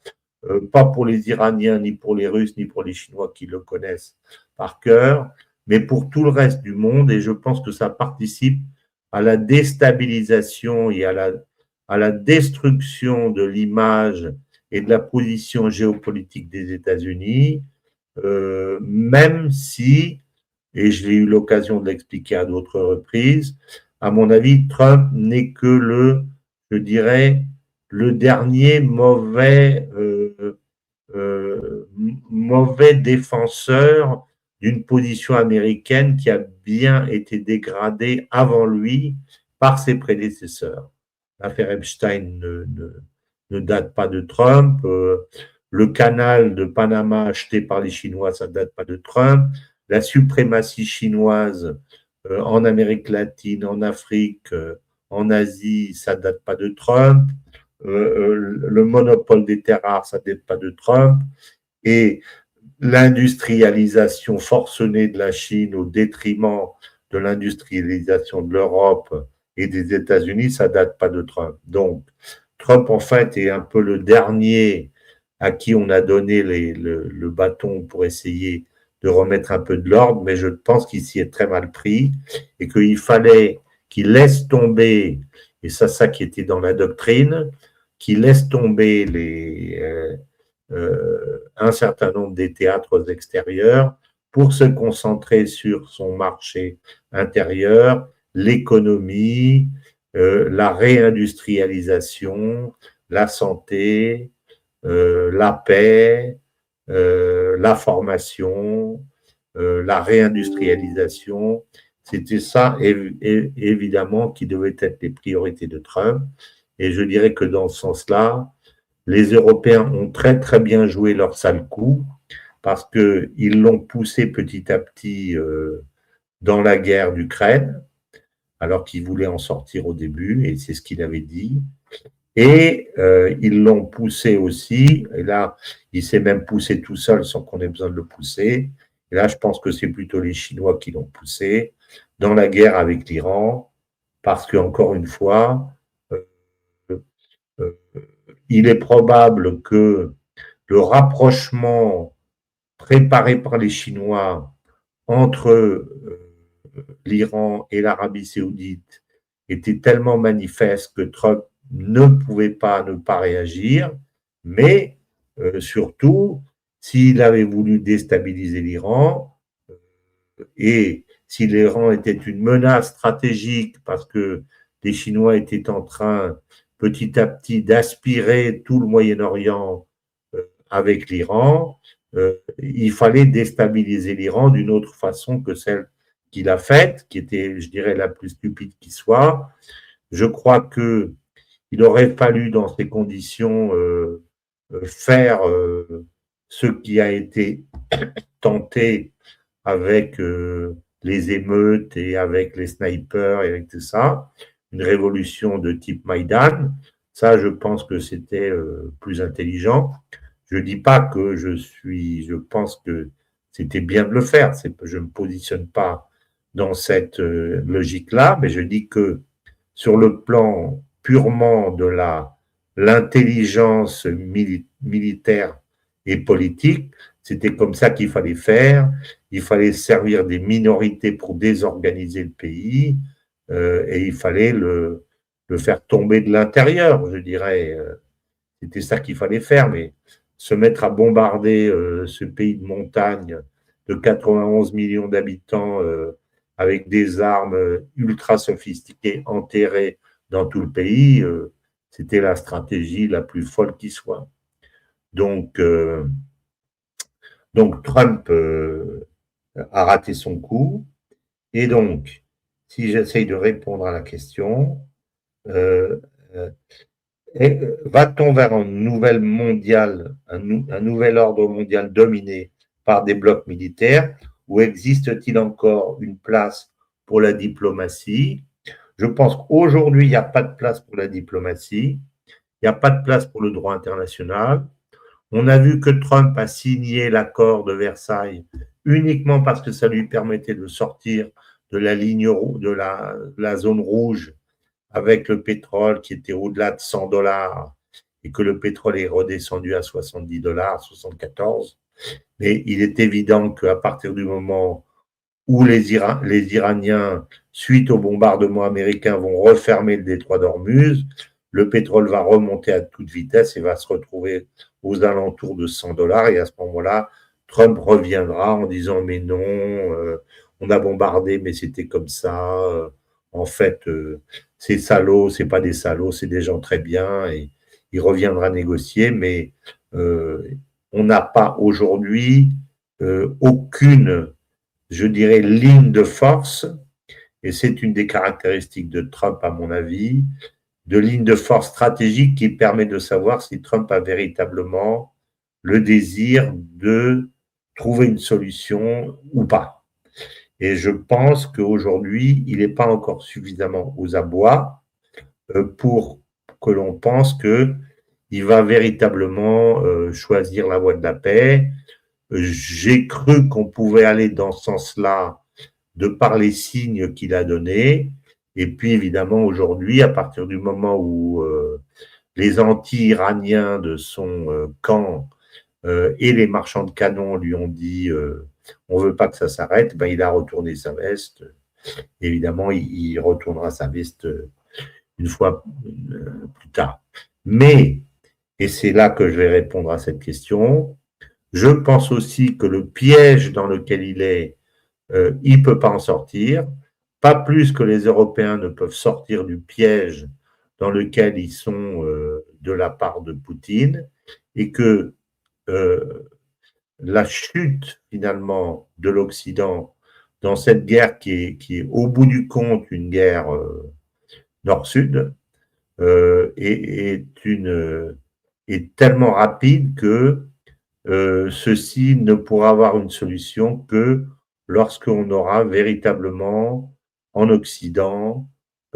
pas pour les Iraniens, ni pour les Russes, ni pour les Chinois qui le connaissent par cœur, mais pour tout le reste du monde. Et je pense que ça participe à la déstabilisation et à la destruction de l'image et de la position géopolitique des États-Unis, même si, et j'ai eu l'occasion de l'expliquer à d'autres reprises, à mon avis, Trump n'est que je dirais, le dernier mauvais défenseur d'une position américaine qui a bien été dégradée avant lui par ses prédécesseurs. L'affaire Epstein ne date pas de Trump. Le canal de Panama acheté par les Chinois, ça ne date pas de Trump. La suprématie chinoise en Amérique latine, en Afrique, en Asie, ça ne date pas de Trump. Le monopole des terres rares, ça ne date pas de Trump. Et l'industrialisation forcenée de la Chine au détriment de l'industrialisation de l'Europe et des États-Unis, ça ne date pas de Trump. Donc, Trump, en fait, est un peu le dernier à qui on a donné le bâton pour essayer de remettre un peu de l'ordre, mais je pense qu'il s'y est très mal pris et qu'il fallait qu'il laisse tomber, et ça qui était dans la doctrine, qu'il laisse tomber un certain nombre des théâtres extérieurs pour se concentrer sur son marché intérieur, l'économie, la réindustrialisation, la santé, la paix, la formation, la réindustrialisation. C'était ça, évidemment, qui devait être les priorités de Trump. Et je dirais que dans ce sens-là, les Européens ont très très bien joué leur sale coup parce qu'ils l'ont poussé petit à petit dans la guerre d'Ukraine, alors qu'il voulait en sortir au début, et c'est ce qu'il avait dit. Et ils l'ont poussé aussi, et là, il s'est même poussé tout seul sans qu'on ait besoin de le pousser. Et là, je pense que c'est plutôt les Chinois qui l'ont poussé dans la guerre avec l'Iran, parce qu'encore une fois, euh, il est probable que le rapprochement préparé par les Chinois entre l'Iran et l'Arabie saoudite était tellement manifeste que Trump ne pouvait pas ne pas réagir, mais surtout, s'il avait voulu déstabiliser l'Iran, et si l'Iran était une menace stratégique parce que les Chinois étaient en train petit à petit d'aspirer tout le Moyen-Orient avec l'Iran, il fallait déstabiliser l'Iran d'une autre façon que celle qu'il a faite, qui était, je dirais, la plus stupide qui soit. Je crois qu'il aurait fallu, dans ces conditions, faire ce qui a été tenté avec les émeutes et avec les snipers et avec tout ça, une révolution de type Maïdan. Ça, je pense que c'était plus intelligent. Je ne dis pas que je pense que c'était bien de le faire. Je ne me positionne pas dans cette logique-là, mais je dis que sur le plan purement de l'intelligence militaire et politique, c'était comme ça qu'il fallait faire. Il fallait servir des minorités pour désorganiser le pays et il fallait le faire tomber de l'intérieur, je dirais. C'était ça qu'il fallait faire, mais se mettre à bombarder ce pays de montagne de 91 millions d'habitants avec des armes ultra sophistiquées enterrées dans tout le pays, c'était la stratégie la plus folle qui soit. Donc, donc Trump a raté son coup. Et donc, si j'essaye de répondre à la question, euh, va-t-on vers un nouvel mondial, un nouvel ordre mondial dominé par des blocs militaires, ou existe-t-il encore une place pour la diplomatie? Je pense qu'aujourd'hui, il n'y a pas de place pour la diplomatie, il n'y a pas de place pour le droit international. On a vu que Trump a signé l'accord de Versailles uniquement parce que ça lui permettait de sortir de la ligne de la zone rouge avec le pétrole qui était au-delà de 100 $ et que le pétrole est redescendu à 70 $, 74. Mais il est évident qu'à partir du moment où les Iraniens, suite au bombardement américain, vont refermer le détroit d'Ormuz, le pétrole va remonter à toute vitesse et va se retrouver aux alentours de 100 $. Et à ce moment-là, Trump reviendra en disant mais non, on a bombardé, mais c'était comme ça. En fait, c'est salauds, c'est pas des salauds, c'est des gens très bien. Et il reviendra négocier, mais on n'a pas aujourd'hui aucune, je dirais, ligne de force, et c'est une des caractéristiques de Trump, à mon avis, de ligne de force stratégique qui permet de savoir si Trump a véritablement le désir de trouver une solution ou pas. Et je pense qu'aujourd'hui, il n'est pas encore suffisamment aux abois pour que l'on pense qu'il va véritablement choisir la voie de la paix. J'ai cru qu'on pouvait aller dans ce sens-là de par les signes qu'il a donnés. Et puis, évidemment, aujourd'hui, à partir du moment où les anti-iraniens de son camp et les marchands de canons lui ont dit on ne veut pas que ça s'arrête, ben, il a retourné sa veste. Évidemment, il retournera sa veste une fois plus tard. Mais, et c'est là que je vais répondre à cette question, je pense aussi que le piège dans lequel il est, il ne peut pas en sortir, pas plus que les Européens ne peuvent sortir du piège dans lequel ils sont de la part de Poutine, et que la chute finalement de l'Occident dans cette guerre qui est au bout du compte une guerre nord-sud est tellement rapide que ceci ne pourra avoir une solution que lorsqu'on aura véritablement en Occident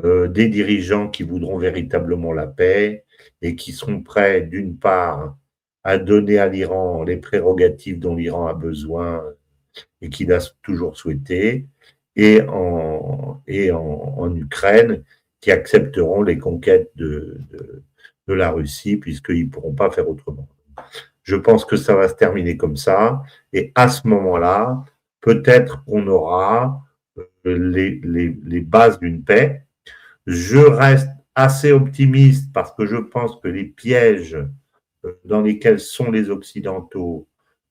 des dirigeants qui voudront véritablement la paix et qui seront prêts, d'une part, à donner à l'Iran les prérogatives dont l'Iran a besoin et qu'il a toujours souhaité, en Ukraine, qui accepteront les conquêtes de la Russie, puisqu'ils ne pourront pas faire autrement. Je pense que ça va se terminer comme ça, et à ce moment-là, peut-être qu'on aura les bases d'une paix. Je reste assez optimiste parce que je pense que les pièges dans lesquels sont les Occidentaux,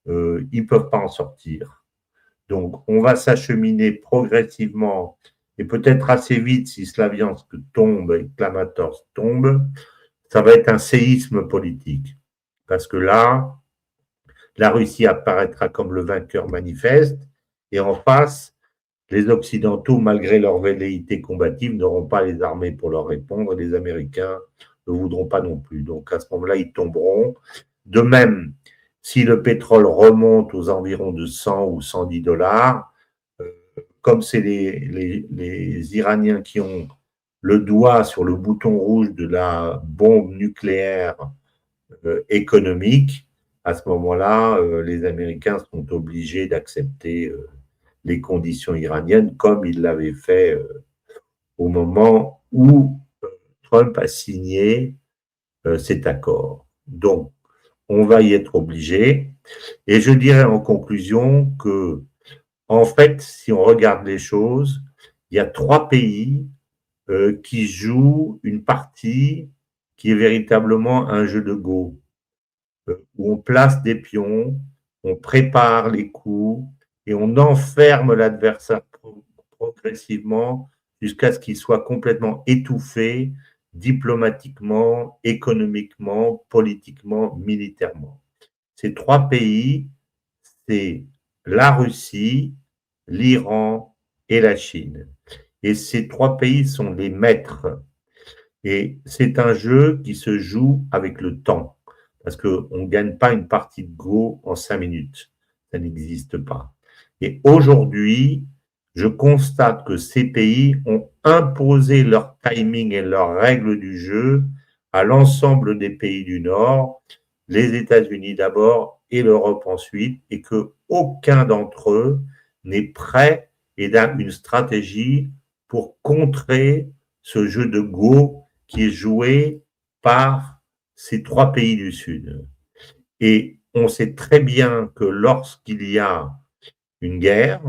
ils ne peuvent pas en sortir. Donc, on va s'acheminer progressivement et peut-être assez vite si Slaviansk tombe et Kramatorsk tombe, ça va être un séisme politique. Parce que là, la Russie apparaîtra comme le vainqueur manifeste et en face, les Occidentaux, malgré leur velléité combative, n'auront pas les armées pour leur répondre et les Américains ne voudront pas non plus. Donc à ce moment-là, ils tomberont. De même, si le pétrole remonte aux environs de 100 ou 110 dollars, comme c'est les Iraniens qui ont le doigt sur le bouton rouge de la bombe nucléaire économique, à ce moment-là, les Américains sont obligés d'accepter les conditions iraniennes comme ils l'avaient fait au moment où Trump a signé cet accord. Donc, on va y être obligé. Et je dirais en conclusion que, en fait, si on regarde les choses, il y a 3 pays qui jouent une partie qui est véritablement un jeu de Go, où on place des pions, on prépare les coups et on enferme l'adversaire progressivement jusqu'à ce qu'il soit complètement étouffé diplomatiquement, économiquement, politiquement, militairement. Ces 3 pays, c'est la Russie, l'Iran et la Chine. Et ces 3 pays sont les maîtres. Et c'est un jeu qui se joue avec le temps. Parce qu'on ne gagne pas une partie de Go en 5 minutes. Ça n'existe pas. Et aujourd'hui, je constate que ces pays ont imposé leur timing et leurs règles du jeu à l'ensemble des pays du Nord, les États-Unis d'abord et l'Europe ensuite, et que aucun d'entre eux n'est prêt et n'a une stratégie pour contrer ce jeu de Go qui est joué par ces 3 pays du Sud. Et on sait très bien que lorsqu'il y a une guerre,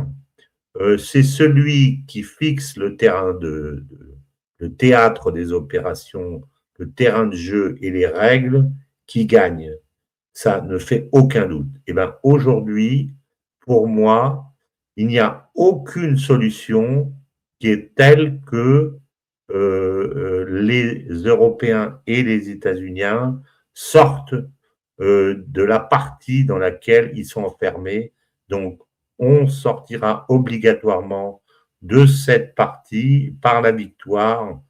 c'est celui qui fixe le terrain le théâtre des opérations, le terrain de jeu et les règles qui gagne. Ça ne fait aucun doute. Et bien aujourd'hui, pour moi, il n'y a aucune solution qui est telle que les Européens et les États-Unis sortent de la partie dans laquelle ils sont enfermés. Donc, on sortira obligatoirement de cette partie par la victoire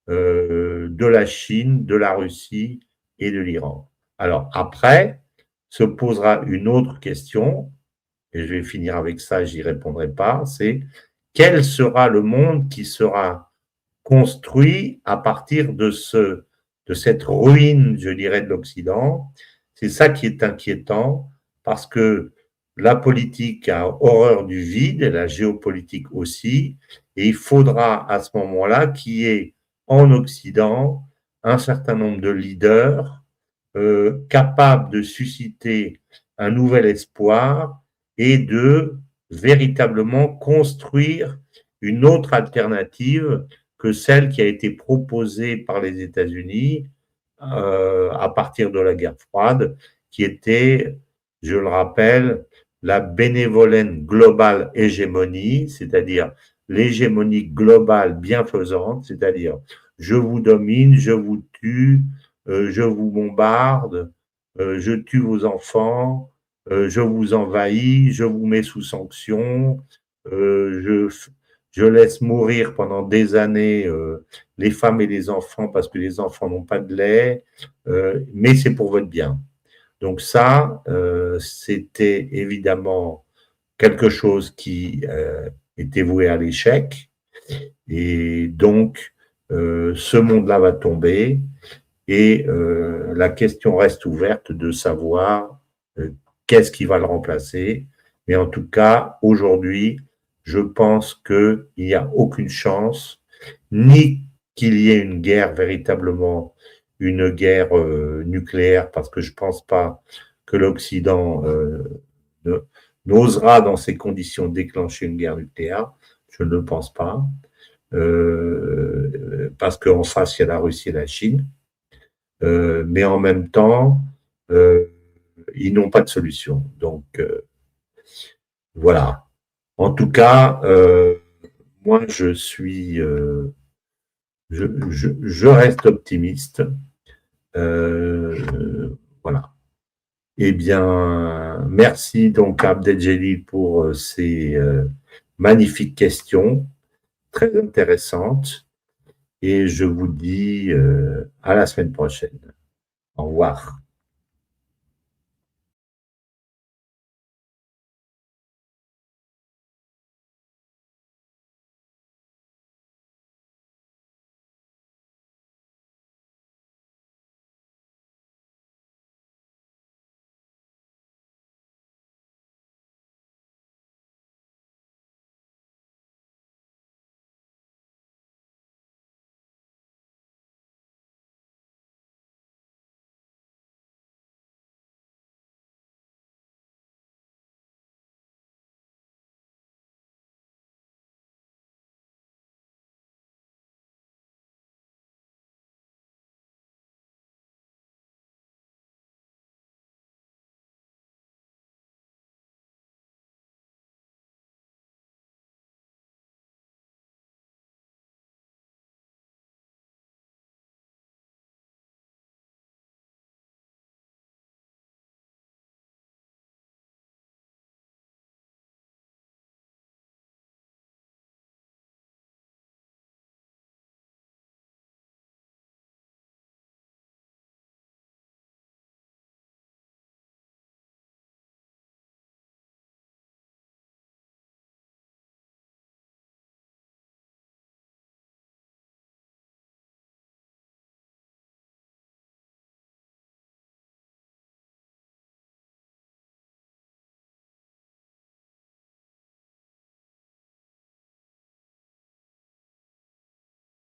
de la Chine, de la Russie et de l'Iran. Alors après, se posera une autre question, et je vais finir avec ça, j'y répondrai pas, c'est quel sera le monde qui sera construit à partir de cette ruine, je dirais, de l'Occident. C'est ça qui est inquiétant, parce que la politique a horreur du vide, et la géopolitique aussi, et il faudra à ce moment-là qu'il y ait en Occident un certain nombre de leaders capables de susciter un nouvel espoir et de véritablement construire une autre alternative que celle qui a été proposée par les États-Unis à partir de la guerre froide, qui était, je le rappelle, la bénévolente globale hégémonie, c'est-à-dire l'hégémonie globale bienfaisante, c'est-à-dire je vous domine, je vous tue, je vous bombarde, je tue vos enfants, je vous envahis, je vous mets sous sanction, je laisse mourir pendant des années les femmes et les enfants parce que les enfants n'ont pas de lait, mais c'est pour votre bien. Donc ça, c'était évidemment quelque chose qui était voué à l'échec. Et donc, ce monde-là va tomber et la question reste ouverte de savoir qu'est-ce qui va le remplacer. Mais en tout cas, aujourd'hui, je pense qu'il n'y a aucune chance, ni qu'il y ait une guerre véritablement, une guerre nucléaire, parce que je ne pense pas que l'Occident n'osera dans ces conditions déclencher une guerre nucléaire. Je ne le pense pas. Parce qu'en face, il y a la Russie et la Chine. Mais en même temps, ils n'ont pas de solution. Donc, voilà. En tout cas, moi, je reste optimiste. Voilà. Eh bien, merci donc à Abdeljelil pour ces magnifiques questions, très intéressantes. Et je vous dis à la semaine prochaine. Au revoir.